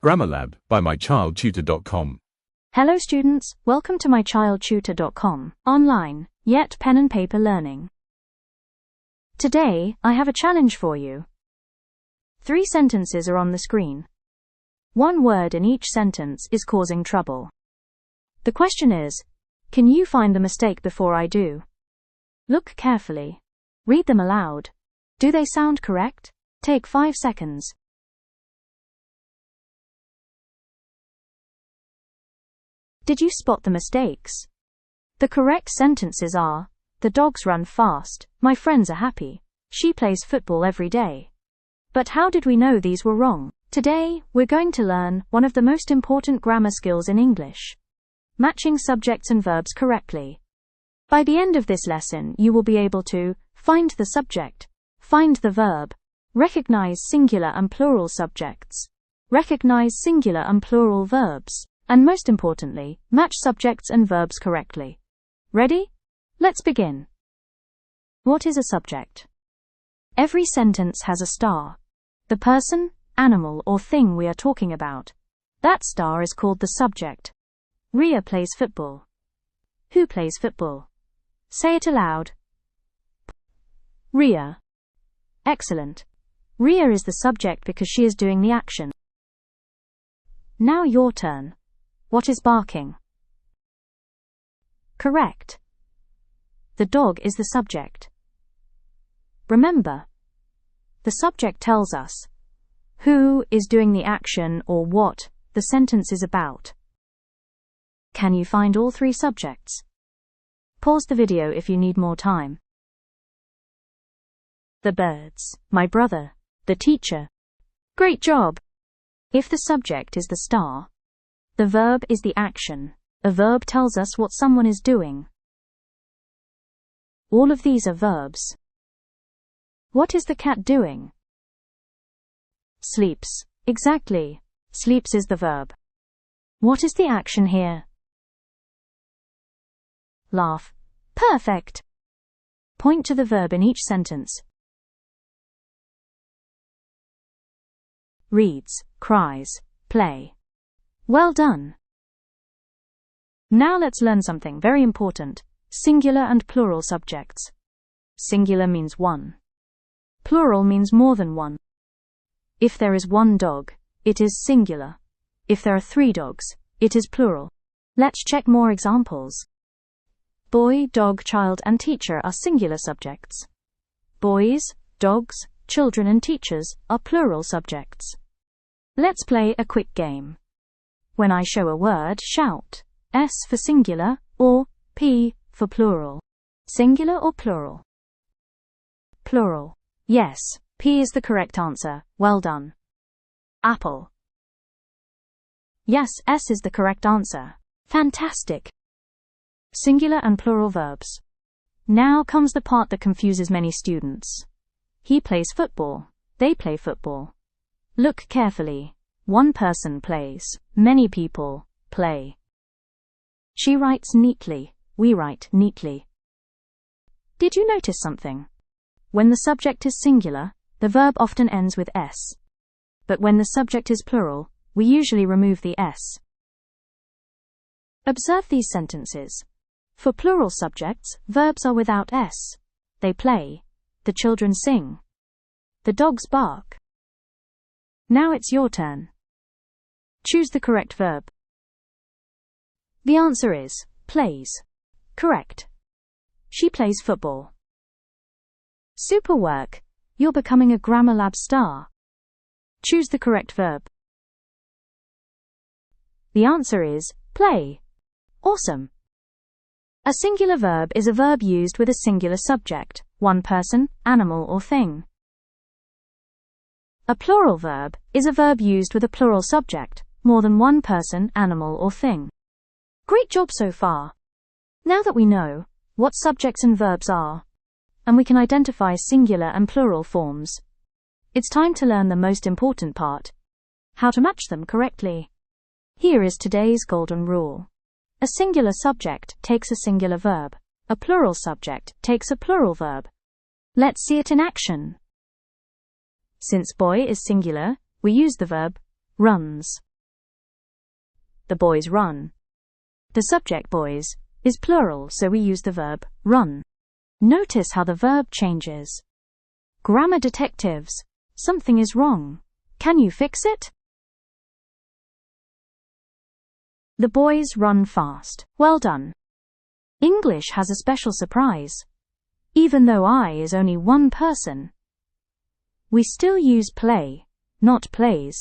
Grammar Lab by MyChildTutor.com. Hello students, welcome to MyChildTutor.com, online, yet pen and paper learning. Today, I have a challenge for you. 3 sentences are on the screen. 1 word in each sentence is causing trouble. The question is, can you find the mistake before I do? Look carefully. Read them aloud. Do they sound correct? Take 5 seconds. Did you spot the mistakes? The correct sentences are, the dogs run fast, my friends are happy, she plays football every day. But how did we know these were wrong? Today, we're going to learn one of the most important grammar skills in English: matching subjects and verbs correctly. By the end of this lesson, you will be able to find the subject, find the verb, recognize singular and plural subjects, recognize singular and plural verbs, and most importantly, match subjects and verbs correctly. Ready? Let's begin. What is a subject? Every sentence has a star. The person, animal, or thing we are talking about. That star is called the subject. Ria plays football. Who plays football? Say it aloud. Ria. Excellent. Ria is the subject because she is doing the action. Now your turn. What is barking? Correct. The dog is the subject. Remember, the subject tells us who is doing the action or what the sentence is about. Can you find all 3 subjects? Pause the video if you need more time. The birds, my brother, the teacher. Great job! If the subject is the star, the verb is the action. A verb tells us what someone is doing. All of these are verbs. What is the cat doing? Sleeps. Exactly. Sleeps is the verb. What is the action here? Laugh. Perfect. Point to the verb in each sentence. Reads, cries, play. Well done. Now let's learn something very important: singular and plural subjects. Singular means one. Plural means more than one. If there is 1 dog, it is singular. If there are 3 dogs, it is plural. Let's check more examples. Boy, dog, child, and teacher are singular subjects. Boys, dogs, children, and teachers are plural subjects. Let's play a quick game. When I show a word, shout S for singular or P for plural. Singular or plural? Plural. Yes, P is the correct answer. Well done. Apple. Yes, S is the correct answer. Fantastic. Singular and plural verbs. Now comes the part that confuses many students. He plays football. They play football. Look carefully. 1 person plays. Many people play. She writes neatly. We write neatly. Did you notice something? When the subject is singular, the verb often ends with S. But when the subject is plural, we usually remove the S. Observe these sentences. For plural subjects, verbs are without S. They play. The children sing. The dogs bark. Now it's your turn. Choose the correct verb. The answer is plays. Correct. She plays football. Super work. You're becoming a Grammar Lab star. Choose the correct verb. The answer is play. Awesome. A singular verb is a verb used with a singular subject, 1 person, animal, or thing. A plural verb is a verb used with a plural subject, more than 1 person, animal, or thing. Great job so far. Now that we know what subjects and verbs are, and we can identify singular and plural forms, it's time to learn the most important part: how to match them correctly. Here is today's golden rule. A singular subject takes a singular verb. A plural subject takes a plural verb. Let's see it in action. Since boy is singular, we use the verb runs. The boys run. The subject boys is plural, so we use the verb run. Notice how the verb changes. Grammar detectives. Something is wrong. Can you fix it? The boys run fast. Well done. English has a special surprise. Even though I is only one person, we still use play, not plays.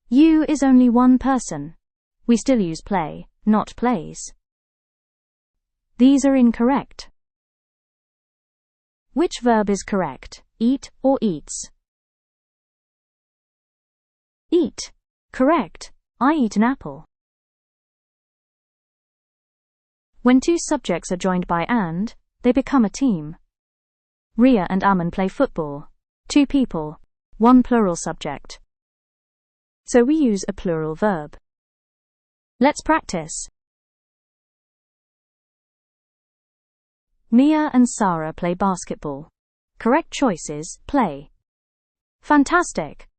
You is only one person. We still use play, not plays. These are incorrect. Which verb is correct? Eat or eats? Eat. Correct. I eat an apple. When two subjects are joined by and, they become a team. Ria and Aman play football. Two people, one plural subject. So we use a plural verb. Let's practice. Mia and Sarah play basketball. Correct choice is play. Fantastic!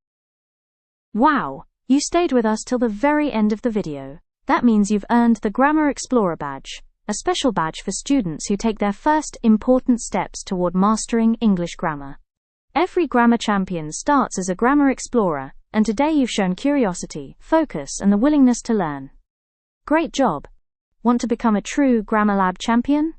Wow, you stayed with us till the very end of the video. That means you've earned the Grammar Explorer badge, a special badge for students who take their first important steps toward mastering English grammar. Every grammar champion starts as a grammar explorer, and today you've shown curiosity, focus, and the willingness to learn. Great job! Want to become a true Grammar Lab champion?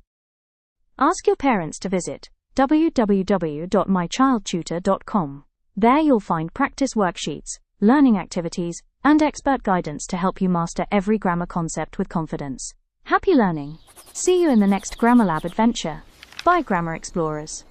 Ask your parents to visit www.mychildtutor.com. There you'll find practice worksheets, learning activities, and expert guidance to help you master every grammar concept with confidence. Happy learning! See you in the next Grammar Lab adventure. Bye, Grammar Explorers.